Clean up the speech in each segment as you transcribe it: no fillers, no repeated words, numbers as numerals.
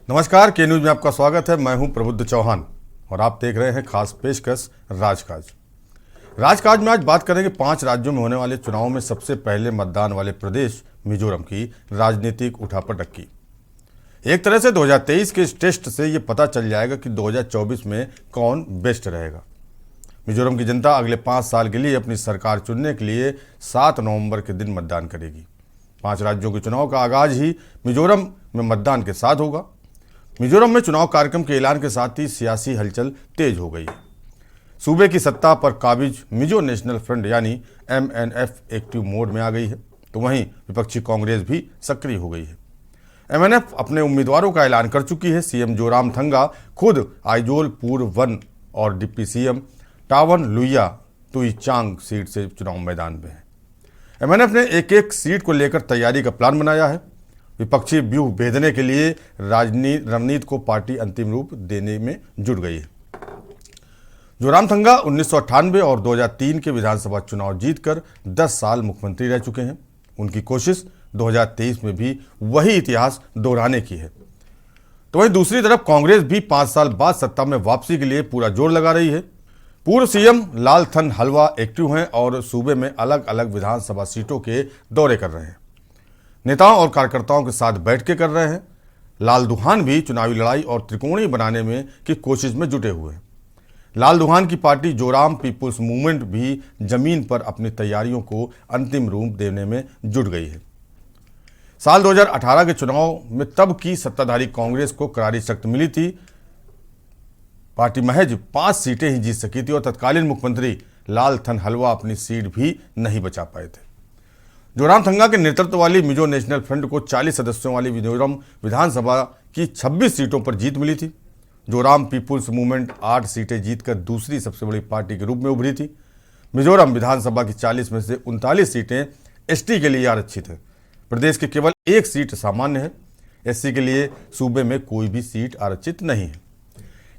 नमस्कार, के न्यूज में आपका स्वागत है। मैं हूं प्रबुद्ध चौहान और आप देख रहे हैं खास पेशकश राजकाज में आज बात करेंगे 5 राज्यों में होने वाले चुनाव में सबसे पहले मतदान वाले प्रदेश मिजोरम की राजनीतिक उठापटक की। एक तरह से 2023 के इस टेस्ट से ये पता चल जाएगा कि 2024 में कौन बेस्ट रहेगा। मिजोरम की जनता अगले 5 साल के लिए अपनी सरकार चुनने के लिए 7 नवंबर के दिन मतदान करेगी। 5 राज्यों के चुनाव का आगाज ही मिजोरम में मतदान के साथ होगा। मिजोरम में चुनाव कार्यक्रम के ऐलान के साथ ही सियासी हलचल तेज हो गई है। सूबे की सत्ता पर काबिज मिजो नेशनल फ्रंट यानी MNF एक्टिव मोड में आ गई है, तो वहीं विपक्षी कांग्रेस भी सक्रिय हो गई है। MNF अपने उम्मीदवारों का ऐलान कर चुकी है। सीएम जोरामथंगा खुद आइजोल पूर्व 1 और deputy CM town लुइया Tuichang seat से चुनाव मैदान में है। MNF ने एक सीट को लेकर तैयारी का प्लान बनाया है। विपक्षी व्यूह भेदने के लिए रणनीति को पार्टी अंतिम रूप देने में जुट गई है। जोरामथंगा 1998 और 2003 के विधानसभा चुनाव जीतकर 10 साल मुख्यमंत्री रह चुके हैं। उनकी कोशिश 2023 में भी वही इतिहास दोहराने की है। तो वहीं दूसरी तरफ कांग्रेस भी 5 साल बाद सत्ता में वापसी के लिए पूरा जोर लगा रही है। पूर्व सीएम लालथन हलवा एक्टिव हैं और सूबे में अलग अलग विधानसभा सीटों के दौरे कर रहे हैं। नेताओं और कार्यकर्ताओं के साथ बैठकें कर रहे हैं। लाल दुहान भी चुनावी लड़ाई और त्रिकोणीय बनाने में की कोशिश में जुटे हुए हैं। लाल दुहान की पार्टी जोराम पीपुल्स मूवमेंट भी जमीन पर अपनी तैयारियों को अंतिम रूप देने में जुट गई है। साल 2018 के चुनाव में तब की सत्ताधारी कांग्रेस को करारी शक्ति मिली थी। पार्टी महज 5 सीटें ही जीत सकी थी और तत्कालीन मुख्यमंत्री लालथन हलवा अपनी सीट भी नहीं बचा पाए थे। जोरामथंगा के नेतृत्व वाली मिजो नेशनल फ्रंट को 40 सदस्यों वाली मिजोरम विधानसभा की 26 सीटों पर जीत मिली थी। जोराम पीपुल्स मूवमेंट 8 सीटें जीतकर दूसरी सबसे बड़ी पार्टी के रूप में उभरी थी। मिजोरम विधानसभा की 40 में से 39 सीटें एसटी के लिए आरक्षित है। प्रदेश की केवल 1 सीट सामान्य है। एससी के लिए सूबे में कोई भी सीट आरक्षित नहीं है।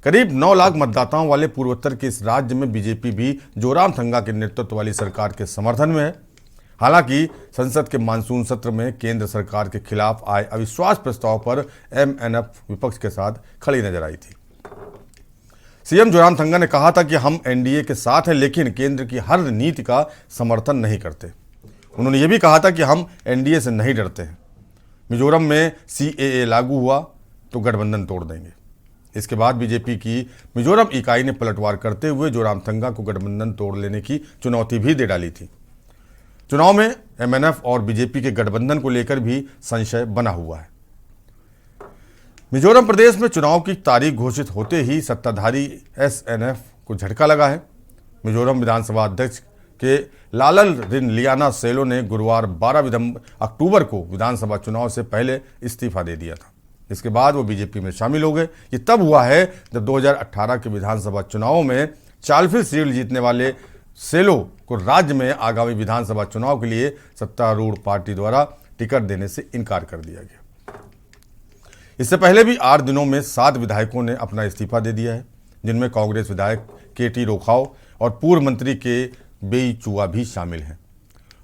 करीब 9 लाख मतदाताओं वाले पूर्वोत्तर के इस राज्य में बीजेपी भी जोरामथंगा के नेतृत्व वाली सरकार के समर्थन में है। हालांकि संसद के मानसून सत्र में केंद्र सरकार के खिलाफ आए अविश्वास प्रस्ताव पर MNF विपक्ष के साथ खड़ी नजर आई थी। सीएम जोरामथंगा ने कहा था कि हम एनडीए के साथ हैं, लेकिन केंद्र की हर नीति का समर्थन नहीं करते। उन्होंने ये भी कहा था कि हम एनडीए से नहीं डरते हैं। मिजोरम में CAA लागू हुआ तो गठबंधन तोड़ देंगे। इसके बाद बीजेपी की मिजोरम इकाई ने पलटवार करते हुए जोरामथंगा को गठबंधन तोड़ लेने की चुनौती भी दे डाली थी। चुनाव में MNF और बीजेपी के गठबंधन को लेकर भी संशय बना हुआ है। मिजोरम प्रदेश में चुनाव की तारीख घोषित होते ही सत्ताधारी SNF को झटका लगा है। मिजोरम विधानसभा अध्यक्ष के लालल रिनलियाना सेलो ने गुरुवार 12 अक्टूबर को विधानसभा चुनाव से पहले इस्तीफा दे दिया था। इसके बाद वो बीजेपी में शामिल हो गए। ये तब हुआ है जब 2018 के विधानसभा चुनाव में 40 सीट जीतने वाले सेलो को राज्य में आगामी विधानसभा चुनाव के लिए सत्तारूढ़ पार्टी द्वारा टिकट देने से इनकार कर दिया गया। इससे पहले भी 8 दिनों में 7 विधायकों ने अपना इस्तीफा दे दिया है, जिनमें कांग्रेस विधायक KT रोखाव और पूर्व मंत्री के बेईचुआ भी शामिल हैं।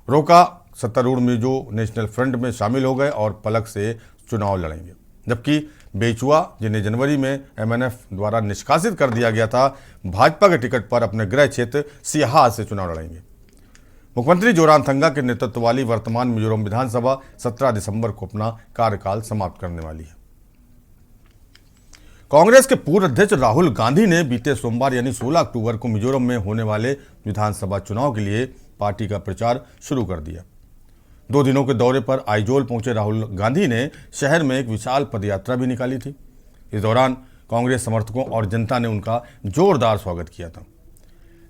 रोका सत्तारूढ़ मिजो नेशनल फ्रंट में शामिल हो गए और पलक से चुनाव लड़ेंगे, जबकि बेचुआ, जिन्हें जनवरी में MNF द्वारा निष्कासित कर दिया गया था, भाजपा के टिकट पर अपने गृह क्षेत्र सियाहा से चुनाव लड़ेंगे। मुख्यमंत्री जोरामथंगा के नेतृत्व वाली वर्तमान मिजोरम विधानसभा 17 दिसंबर को अपना कार्यकाल समाप्त करने वाली है। कांग्रेस के पूर्व अध्यक्ष राहुल गांधी ने बीते सोमवार यानी 16 अक्टूबर को मिजोरम में होने वाले विधानसभा चुनाव के लिए पार्टी का प्रचार शुरू कर दिया। 2 दिनों के दौरे पर आइजोल पहुंचे राहुल गांधी ने शहर में एक विशाल पदयात्रा भी निकाली थी। इस दौरान कांग्रेस समर्थकों और जनता ने उनका जोरदार स्वागत किया था।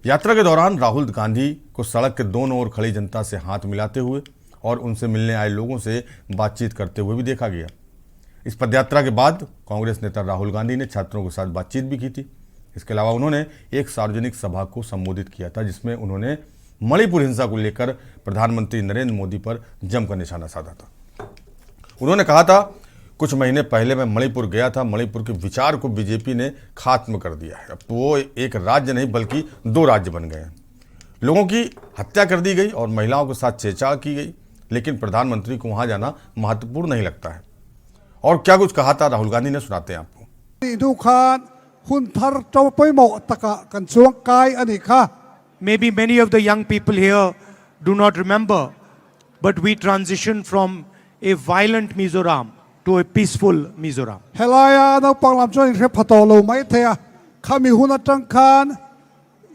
यात्रा के दौरान राहुल गांधी को सड़क के दोनों ओर खड़ी जनता से हाथ मिलाते हुए और उनसे मिलने आए लोगों से बातचीत करते हुए भी देखा गया। इस पदयात्रा के बाद कांग्रेस नेता राहुल गांधी ने छात्रों के साथ बातचीत भी की थी। इसके अलावा उन्होंने एक सार्वजनिक सभा को संबोधित किया था, जिसमें उन्होंने मणिपुर हिंसा को लेकर प्रधानमंत्री नरेंद्र मोदी पर जमकर निशाना साधा था। उन्होंने कहा था, कुछ महीने पहले मैं मणिपुर गया था। मणिपुर के विचार को बीजेपी ने खात्म कर दिया है। अब तो वो एक राज्य नहीं बल्कि 2 राज्य बन गए हैं। लोगों की हत्या कर दी गई और महिलाओं के साथ छेड़छाड़ की गई, लेकिन प्रधानमंत्री को वहां जाना महत्वपूर्ण नहीं लगता है। और क्या कुछ कहा था राहुल गांधी ने, सुनाते हैं आपको।ดูคานหุ่นทาร์เจ้าไปหมอตะกะกันช่วงกายอันนี้ค่ะ Maybe many of the young people here do not remember, but we transitioned from a violent Mizoram to a peaceful Mizoram. เฮลายานักปังลำจวนเรพัตโตโลไม่เทียข้ามีหุ่นจังคาน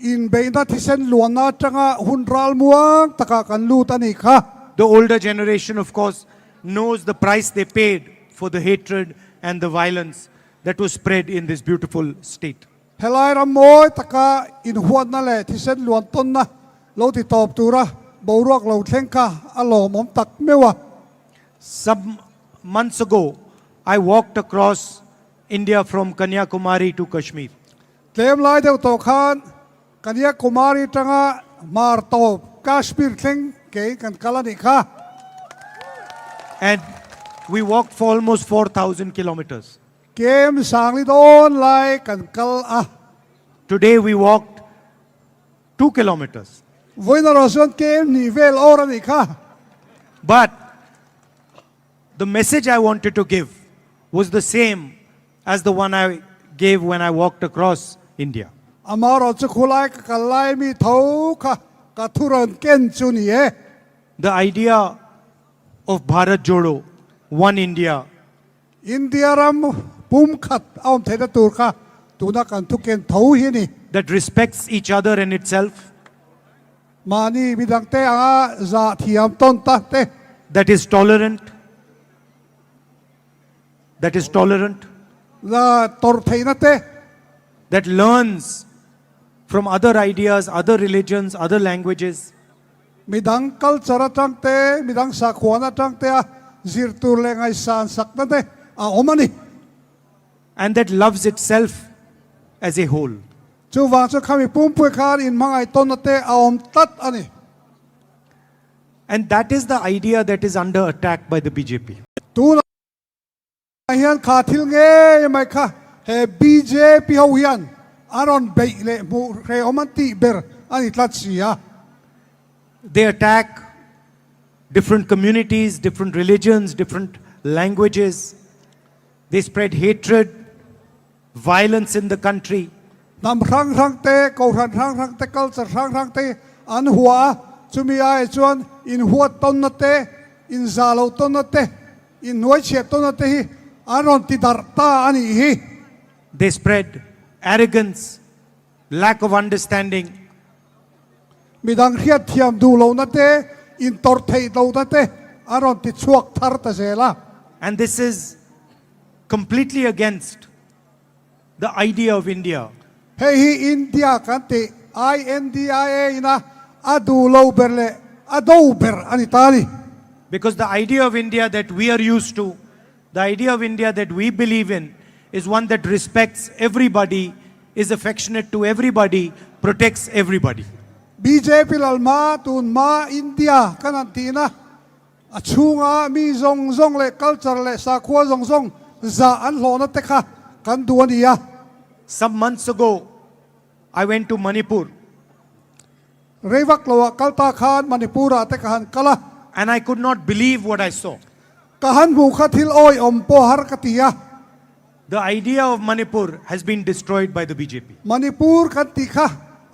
อินเบย์นัที่เส้นหลวงนัจังหุ่นรัลมัวตะกะกันลูตันนี่ค่ะ The older generation, of course, knows the price they paid for the hatred and the violence that was spread in this beautiful state. เฮลายรำมวยตะกะอินหัวนั่นแหละที่เส้นหลวงต้นนะเราติดตอบตัวระบรวกเราเท่งค่ะอโลมอมตักไม่ว่า Some months ago, I walked across India from Kanyakumari to Kashmir. เตรียมลายเดียวต่อคานกันยากุมารีจังมาร์ตอบกาชมิร์เท่งเก๋กันกาลนี่ค่ะ And we walked for almost 4,000 kilometers. เกมสางลิโดนไลกันกัลอะ Today we walked 2 kilometers. วันนั้นเราส่วนเกมนี่เวลออรันอีกค่ะ But the message I wanted to give was the same as the one I gave when I walked across India. อามาเราจะคุไลกันไลมีเท้าค่ะกัทุรันเกนจุนี่เอ The idea of Bharat Jodo, One India, อินเดียรัมปุ่มขัดเอาเทนตูค่ะตูนักกันทุกเกนเท้าเฮนี่ that respects each other and itself, มานี่มีดังเตะจะเทียมต้นตาเต that is tolerant, ละตอร์เทนเต that learns from other ideas, other religions, other languages, มีดังกัลจระจังเตมีดังสักขวานจังเตจิรตูเลงไอสานสักนั่นเตอมันนี่ and that loves itself as a whole. จูวางจะข้ามีปุ่มป่วยคาร์อินมังไอต้นนั่นเตอมตัดอันนี้ And that is the idea that is under attack by the BJP. ตูนเฮียนขาทิลเงยไหมคะเฮบีเจพีเฮาเฮียนอารอนเบยเลมูเรอมันติเบอร์อันนี้ตัดเสีย They attack different communities, different religions, different languages. They spread hatred, violence in the country. นำรังรังเตะกูรังรังรังเตะกัลจะรังรังเตะอันหัวจุมีไอจวนอินหัวต้นนั่นเตะอินซาโลต้นนั่นเตะอินหัวเฉียดต้นนั่นเตะอารอนติดาร์ตาอันนี้ They spread arrogance, lack of understanding, มีดังเรียดเทียมดูเรานั่นเตะอินตอร์เทยเรานั่นเตะอารอนติดชวกทาร์ตเซล่า and this is completely against the idea of India. เฮ้ยอินเดียกันติ INDIA นะอดูโลเบอร์เลอดูเบอร์อันนี้ตาลี Because the idea of India that we are used to, the idea of India that we believe in, is one that respects everybody, is affectionate to everybody, protects everybody. BJP ลลมาตูนมาอินเดียกันนันตีนะชูงามีซงซงเล culture เลสักขัวซงซงจะอันหลอนัตเตค่ะกันดวนอีย Some months ago, I went to Manipur เรวักลวกัลตาคานมณิปุระเตกหันกะละ and I could not believe what I saw. กะหันบุคทิลโอยอมโปฮาร์กติยา The idea of Manipur has been destroyed by the BJP. มณิปุรกันติค่ะ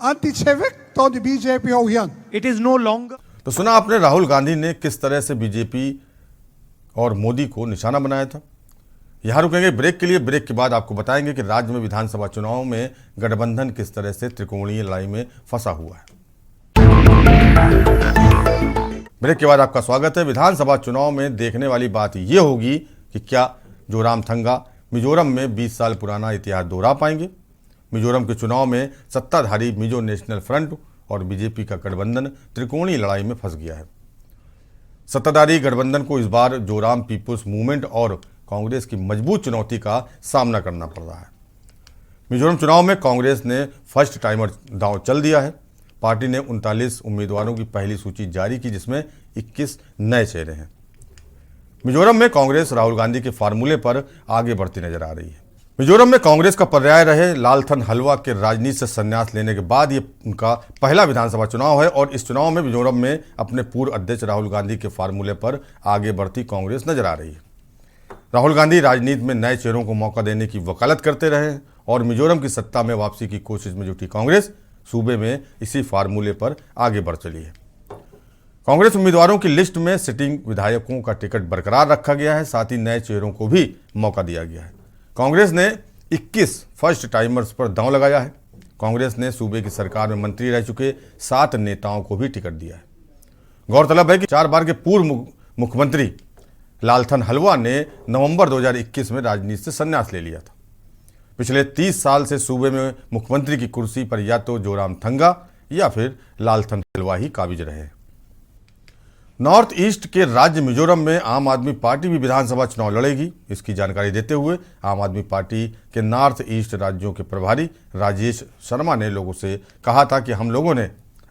อันติเชเวกตอนที่ BJP เอาเฮียน It is no longer तो सुना आपने राहुल गांधी ने किस तरह से BJP और मोदी को निशाना बनाया था। यहाँ रुकेंगे ब्रेक के लिए। ब्रेक के बाद आपको बताएंगे कि राज्य में विधानसभा चुनाव में गठबंधन किस तरह से त्रिकोणीय लड़ाई में फंसा हुआ है। ब्रेक के बाद आपका स्वागत है। विधानसभा चुनाव में देखने वाली बात यह होगी कि क्या जोरामथंगा मिजोरम में 20 साल पुराना इतिहास दोहरा पाएंगे। मिजोरम के चुनाव में सत्ताधारी मिजो नेशनल फ्रंट और बीजेपी का गठबंधन त्रिकोणीय लड़ाई में फंस गया है। सत्ताधारी गठबंधन को इस बार जोराम पीपुल्स मूवमेंट और कांग्रेस की मजबूत चुनौती का सामना करना पड़ रहा है। मिजोरम चुनाव में कांग्रेस ने फर्स्ट टाइमर दांव चल दिया है। पार्टी ने 39 उम्मीदवारों की पहली सूची जारी की, जिसमें 21 नए चेहरे हैं। मिजोरम में कांग्रेस राहुल गांधी के फार्मूले पर आगे बढ़ती नजर आ रही है। मिजोरम में कांग्रेस का पर्याय रहे लालथन हलवा के राजनीति से संन्यास लेने के बाद ये उनका पहला विधानसभा चुनाव है और इस चुनाव में मिजोरम में अपने पूर्व अध्यक्ष राहुल गांधी के फार्मूले पर आगे बढ़ती कांग्रेस नजर आ रही है। राहुल गांधी राजनीति में नए चेहरों को मौका देने की वकालत करते रहे हैं और मिजोरम की सत्ता में वापसी की कोशिश में जुटी कांग्रेस सूबे में इसी फार्मूले पर आगे बढ़ चली है। कांग्रेस उम्मीदवारों की लिस्ट में सिटिंग विधायकों का टिकट बरकरार रखा गया है, साथ ही नए चेहरों को भी मौका दिया गया है। कांग्रेस ने 21 फर्स्ट टाइमर्स पर दांव लगाया है। कांग्रेस ने सूबे की सरकार में मंत्री रह चुके 7 नेताओं को भी टिकट दिया है। गौरतलब है कि 4 बार के पूर्व मुख्यमंत्री लालथन हलवा ने नवंबर 2021 में राजनीति से संन्यास ले लिया था। पिछले 30 साल से सूबे में मुख्यमंत्री की कुर्सी पर या तो जोरामथंगा या फिर लालथन हलवा ही काबिज रहे हैं। नॉर्थ ईस्ट के राज्य मिजोरम में आम आदमी पार्टी भी विधानसभा चुनाव लड़ेगी। इसकी जानकारी देते हुए आम आदमी पार्टी के नॉर्थ ईस्ट राज्यों के प्रभारी राजेश शर्मा ने लोगों से कहा था कि हम लोगों ने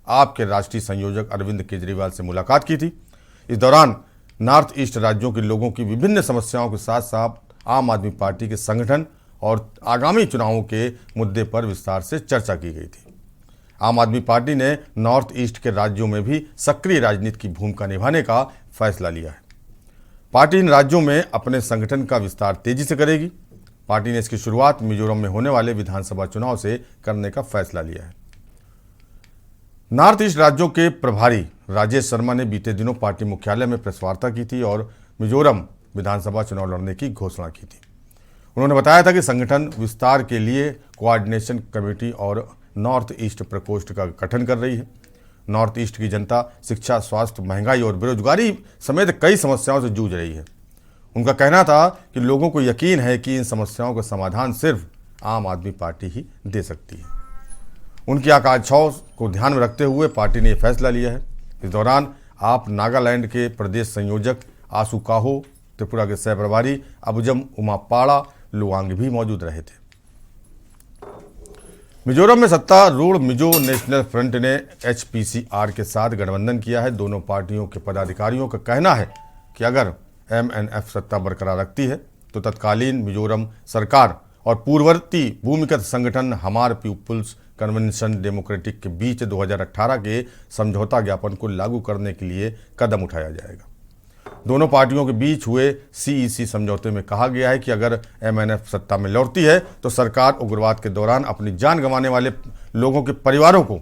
आपके राष्ट्रीय संयोजक अरविंद केजरीवाल से मुलाकात की थी। इस दौरान नॉर्थ ईस्ट राज्यों के लोगों की विभिन्न समस्याओं के साथ साथ आम आदमी पार्टी के संगठन और आगामी चुनावों के मुद्दे पर विस्तार से चर्चा की गई थी। आम आदमी पार्टी ने नॉर्थ ईस्ट के राज्यों में भी सक्रिय राजनीति की भूमिका निभाने का फैसला लिया है। पार्टी इन राज्यों में अपने संगठन का विस्तार तेजी से करेगी। पार्टी ने इसकी शुरुआत मिजोरम में होने वाले विधानसभा चुनाव से करने का फैसला लिया है। नॉर्थ ईस्ट राज्यों के प्रभारी राजेश शर्मा ने बीते दिनों पार्टी मुख्यालय में प्रेस वार्ता की थी और मिजोरम विधानसभा चुनाव लड़ने की घोषणा की थी। उन्होंने बताया था कि संगठन विस्तार के लिए कोऑर्डिनेशन कमेटी और नॉर्थ ईस्ट प्रकोष्ठ का गठन कर रही है। नॉर्थ ईस्ट की जनता शिक्षा, स्वास्थ्य, महंगाई और बेरोजगारी समेत कई समस्याओं से जूझ रही है। उनका कहना था कि लोगों को यकीन है कि इन समस्याओं का समाधान सिर्फ आम आदमी पार्टी ही दे सकती है। उनकी आकांक्षाओं को ध्यान में रखते हुए पार्टी ने यह फैसला लिया है। इस दौरान आप नागालैंड के प्रदेश संयोजक आसू काहो, त्रिपुरा के सह प्रभारी अबुजम उमापाड़ा लुवांग भी मौजूद रहे थे। मिजोरम में सत्तारूढ़ मिजो नेशनल फ्रंट ने HPCR के साथ गठबंधन किया है। दोनों पार्टियों के पदाधिकारियों का कहना है कि अगर MNF सत्ता बरकरार रखती है तो तत्कालीन मिजोरम सरकार और पूर्ववर्ती भूमिगत संगठन हमार पीपुल्स कन्वेंशन डेमोक्रेटिक के बीच 2018 के समझौता ज्ञापन को लागू करने के लिए कदम उठाया जाएगा। दोनों पार्टियों के बीच हुए CEC समझौते में कहा गया है कि अगर MNF सत्ता में लौटती है तो सरकार उग्रवाद के दौरान अपनी जान गंवाने वाले लोगों के परिवारों को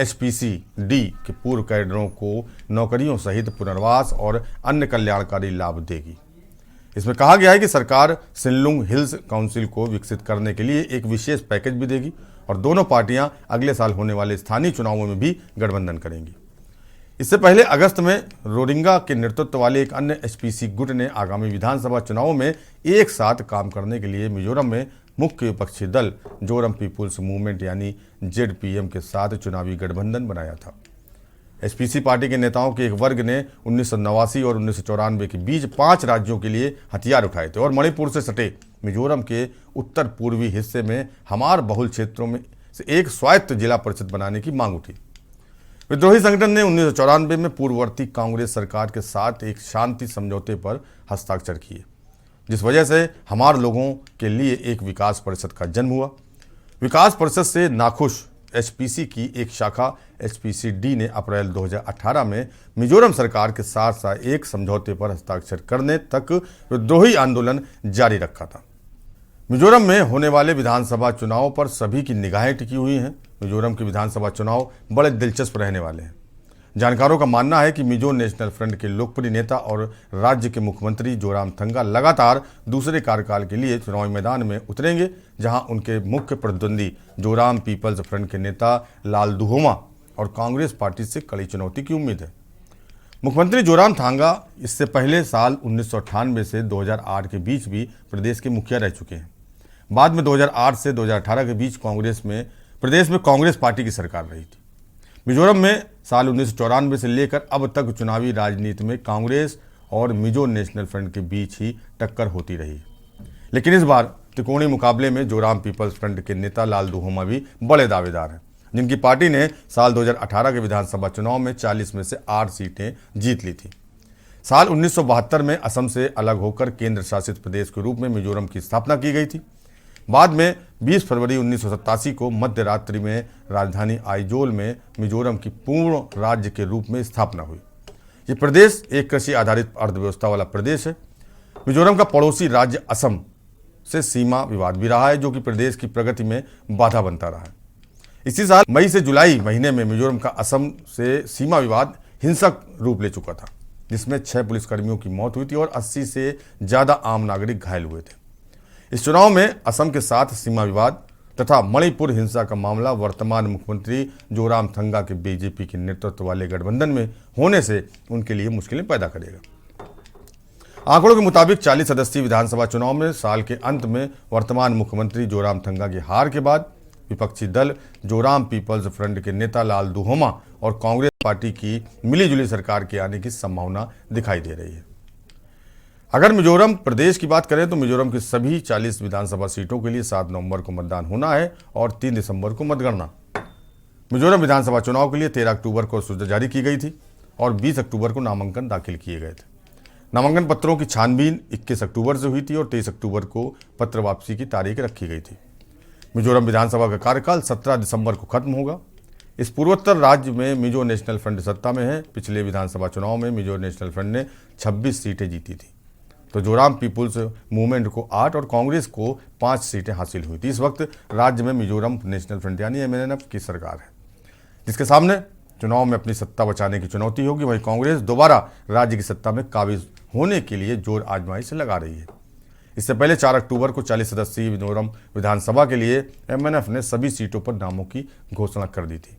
HPCD के पूर्व कैडरों को नौकरियों सहित पुनर्वास और अन्य कल्याणकारी लाभ देगी। इसमें कहा गया है कि सरकार सिनलुंग हिल्स काउंसिल को विकसित करने के लिए एक विशेष पैकेज भी देगी और दोनों पार्टियां अगले साल होने वाले स्थानीय चुनावों में भी गठबंधन करेंगी। इससे पहले अगस्त में रोडिंगा के नेतृत्व वाले एक अन्य HPC गुट ने आगामी विधानसभा चुनावों में एक साथ काम करने के लिए मिजोरम में मुख्य विपक्षी दल जोरम पीपुल्स मूवमेंट यानी ZPM के साथ चुनावी गठबंधन बनाया था। HPC पार्टी के नेताओं के एक वर्ग ने 1989 और 1994 के बीच 5 राज्यों के लिए हथियार उठाए थे और मणिपुर से सटे मिजोरम के उत्तर पूर्वी हिस्से में हमार बहुल क्षेत्रों में से एक स्वायत्त जिला परिषद बनाने की मांग उठी। विद्रोही संगठन ने 1994 में पूर्ववर्ती कांग्रेस सरकार के साथ एक शांति समझौते पर हस्ताक्षर किए, जिस वजह से हमार लोगों के लिए एक विकास परिषद का जन्म हुआ। विकास परिषद से नाखुश HPC की एक शाखा HPCD ने अप्रैल 2018 में मिजोरम सरकार के साथ साथ एक समझौते पर हस्ताक्षर करने तक विद्रोही आंदोलन जारी रखा था। मिजोरम में होने वाले विधानसभा चुनाव पर सभी की निगाहें टिकी हुई हैं। मिजोरम के विधानसभा चुनाव बड़े दिलचस्प रहने वाले हैं। जानकारों का मानना है कि मिजो नेशनल फ्रंट के लोकप्रिय नेता और राज्य के मुख्यमंत्री जोरामथंगा लगातार दूसरे कार्यकाल के लिए चुनावी मैदान में उतरेंगे, जहां उनके मुख्य प्रतिद्वंदी जोराम पीपल्स फ्रंट के नेता लालदुहोमा और कांग्रेस पार्टी से कड़ी चुनौती की उम्मीद है। मुख्यमंत्री जोरामथंगा इससे पहले साल 1998 से 2008 के बीच भी प्रदेश के मुखिया रह चुके हैं। बाद में 2008 से 2018 के बीच प्रदेश में कांग्रेस पार्टी की सरकार रही थी। मिजोरम में साल 1994 से लेकर अब तक चुनावी राजनीति में कांग्रेस और मिजो नेशनल फ्रंट के बीच ही टक्कर होती रही, लेकिन इस बार त्रिकोणीय मुकाबले में जोराम पीपल्स फ्रंट के नेता लालदुहोमा भी बड़े दावेदार हैं, जिनकी पार्टी ने साल 2018 के विधानसभा चुनाव में 40 में से 8 सीटें जीत ली थी। साल 1972 में असम से अलग होकर केंद्र शासित प्रदेश के रूप में मिजोरम की स्थापना की गई थी। बाद में 20 फरवरी 1987 को मध्य रात्रि में राजधानी आइजोल में मिजोरम की पूर्ण राज्य के रूप में स्थापना हुई। ये प्रदेश एक कृषि आधारित अर्थव्यवस्था वाला प्रदेश है। मिजोरम का पड़ोसी राज्य असम से सीमा विवाद भी रहा है, जो कि प्रदेश की प्रगति में बाधा बनता रहा है। इसी साल मई से जुलाई महीने में मिजोरम का असम से सीमा विवाद हिंसक रूप ले चुका था, जिसमें 6 पुलिसकर्मियों की मौत हुई थी और 80 से ज़्यादा आम नागरिक घायल हुए थे। इस चुनाव में असम के साथ सीमा विवाद तथा मणिपुर हिंसा का मामला वर्तमान मुख्यमंत्री जोरामथंगा के बीजेपी के नेतृत्व वाले गठबंधन में होने से उनके लिए मुश्किलें पैदा करेगा। आंकड़ों के मुताबिक 40 सदस्यीय विधानसभा चुनाव में साल के अंत में वर्तमान मुख्यमंत्री जोरामथंगा की हार के बाद विपक्षी दल जोराम पीपल्स फ्रंट के नेता लाल दुहोमा और कांग्रेस पार्टी की मिलीजुली सरकार के आने की संभावना दिखाई दे रही है। अगर मिजोरम प्रदेश की बात करें तो मिजोरम की सभी 40 विधानसभा सीटों के लिए 7 नवंबर को मतदान होना है और 3 दिसंबर को मतगणना। मिजोरम विधानसभा चुनाव के लिए 13 अक्टूबर को सूची जारी की गई थी और 20 अक्टूबर को नामांकन दाखिल किए गए थे। नामांकन पत्रों की छानबीन 21 अक्टूबर से हुई थी और 23 अक्टूबर को पत्र वापसी की तारीख रखी गई थी। मिजोरम विधानसभा का कार्यकाल 17 दिसंबर को खत्म होगा। इस पूर्वोत्तर राज्य में मिजो नेशनल फ्रंट सत्ता में है। पिछले विधानसभा चुनाव में मिजो नेशनल फ्रंट ने 26 सीटें जीती थी, तो जोराम पीपुल्स मूवमेंट को 8 और कांग्रेस को 5 सीटें हासिल हुई थी। इस वक्त राज्य में मिजोरम नेशनल फ्रंट यानी MNF की सरकार है, जिसके सामने चुनाव में अपनी सत्ता बचाने की चुनौती होगी। वहीं कांग्रेस दोबारा राज्य की सत्ता में काबिज होने के लिए जोर आजमाइश से लगा रही है। इससे पहले 4 अक्टूबर को 40 सदस्यीय मिजोरम विधानसभा के लिए MNF ने सभी सीटों पर नामों की घोषणा कर दी थी।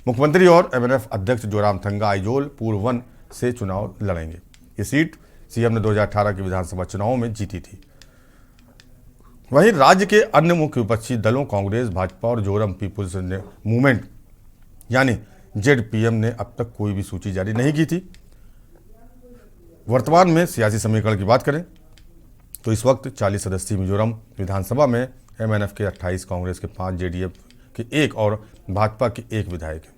मुख्यमंत्री और MNF अध्यक्ष जोरामथंगा आइजोल पूर्व 1 से चुनाव लड़ेंगे। ये सीट सीएम ने 2018 के विधानसभा चुनावों में जीती थी। वहीं राज्य के अन्य मुख्य विपक्षी दलों कांग्रेस, भाजपा और जोराम पीपुल्स मूवमेंट यानी ZPM ने अब तक कोई भी सूची जारी नहीं की थी। वर्तमान में सियासी समीकरण की बात करें तो इस वक्त 40 सदस्यीय मिजोरम विधानसभा में MNF के 28, कांग्रेस के 5, JDF के 1 और भाजपा के 1 विधायक हैं।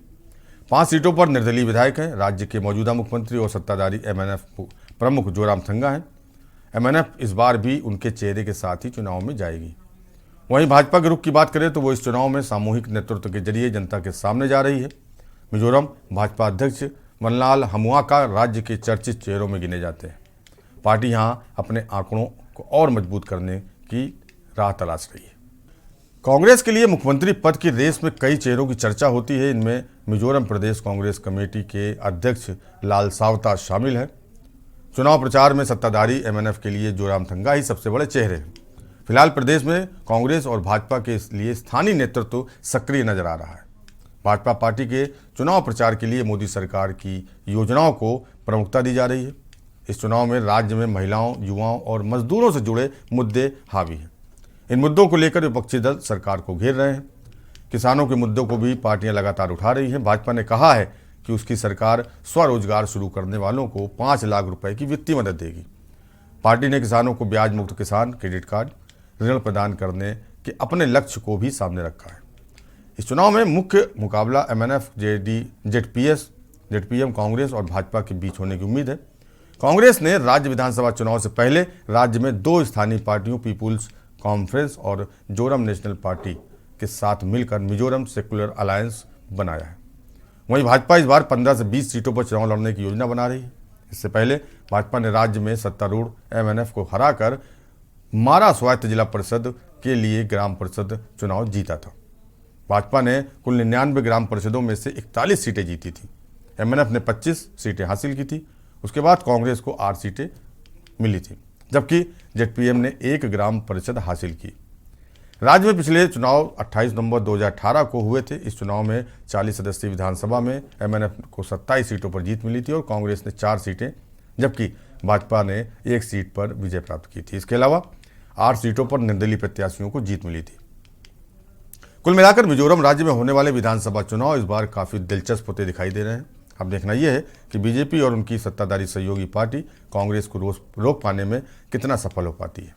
5 सीटों पर निर्दलीय विधायक हैं। राज्य के मौजूदा मुख्यमंत्री और सत्ताधारी MNF प्रमुख जोरामथंगा हैं। MNF इस बार भी उनके चेहरे के साथ ही चुनाव में जाएगी। वहीं भाजपा के रुख की बात करें तो वो इस चुनाव में सामूहिक नेतृत्व के जरिए जनता के सामने जा रही है। मिजोरम भाजपा अध्यक्ष बनलाल हमुआका राज्य के चर्चित चेहरों में गिने जाते हैं। पार्टी यहां अपने आंकड़ों को और मजबूत करने की राह तलाश रही है। कांग्रेस के लिए मुख्यमंत्री पद की रेस में कई चेहरों की चर्चा होती है। इनमें मिजोरम प्रदेश कांग्रेस कमेटी के अध्यक्ष लाल सावता शामिल हैं। चुनाव प्रचार में सत्ताधारी MNF के लिए जोरामथंगा ही सबसे बड़े चेहरे हैं। फिलहाल प्रदेश में कांग्रेस और भाजपा के लिए स्थानीय नेतृत्व सक्रिय नजर आ रहा है। भाजपा पार्टी के चुनाव प्रचार के लिए मोदी सरकार की योजनाओं को प्रमुखता दी जा रही है। इस चुनाव में राज्य में महिलाओं, युवाओं और मजदूरों से जुड़े मुद्दे हावी हैं। इन मुद्दों को लेकर विपक्षी दल सरकार को घेर रहे हैं। किसानों के मुद्दों को भी पार्टियां लगातार उठा रही हैं। भाजपा ने कहा है कि उसकी सरकार स्वरोजगार शुरू करने वालों को 5 लाख रुपए की वित्तीय मदद देगी। पार्टी ने किसानों को ब्याज मुक्त किसान क्रेडिट कार्ड ऋण प्रदान करने के अपने लक्ष्य को भी सामने रखा है। इस चुनाव में मुख्य मुकाबला MNF, ZPM, कांग्रेस और भाजपा के बीच होने की उम्मीद है। कांग्रेस ने राज्य विधानसभा चुनाव से पहले राज्य में 2 स्थानीय पार्टियों पीपुल्स कॉन्फ्रेंस और जोरम नेशनल पार्टी के साथ मिलकर मिजोरम सेकुलर अलायंस बनाया है। वहीं भाजपा इस बार 15 से 20 सीटों पर चुनाव लड़ने की योजना बना रही है। इससे पहले भाजपा ने राज्य में सत्तारूढ़ MNF को हराकर मारा स्वायत्त जिला परिषद के लिए ग्राम परिषद चुनाव जीता था। भाजपा ने कुल 99 ग्राम परिषदों में से 41 सीटें जीती थी। MNF ने 25 सीटें हासिल की थी। उसके बाद कांग्रेस को 8 सीटें मिली थी, जबकि ZPM ने 1 ग्राम परिषद हासिल की। राज्य में पिछले चुनाव 28 नवंबर 2018 को हुए थे। इस चुनाव में 40 सदस्यीय विधानसभा में MNF को 27 सीटों पर जीत मिली थी और कांग्रेस ने 4 सीटें, जबकि भाजपा ने 1 सीट पर विजय प्राप्त की थी। इसके अलावा 8 सीटों पर निर्दलीय प्रत्याशियों को जीत मिली थी। कुल मिलाकर मिजोरम राज्य में होने वाले विधानसभा चुनाव इस बार काफ़ी दिलचस्प होते दिखाई दे रहे हैं। अब देखना यह है कि बीजेपी और उनकी सत्ताधारी सहयोगी पार्टी कांग्रेस को रोक पाने में कितना सफल हो पाती है।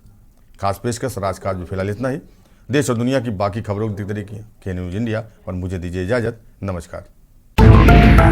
खास पेशकश राजकाज में फिलहाल इतना ही। देश और दुनिया की बाकी खबरों की देखते रहिए के न्यूज़ इंडिया और मुझे दीजिए इजाज़त। नमस्कार।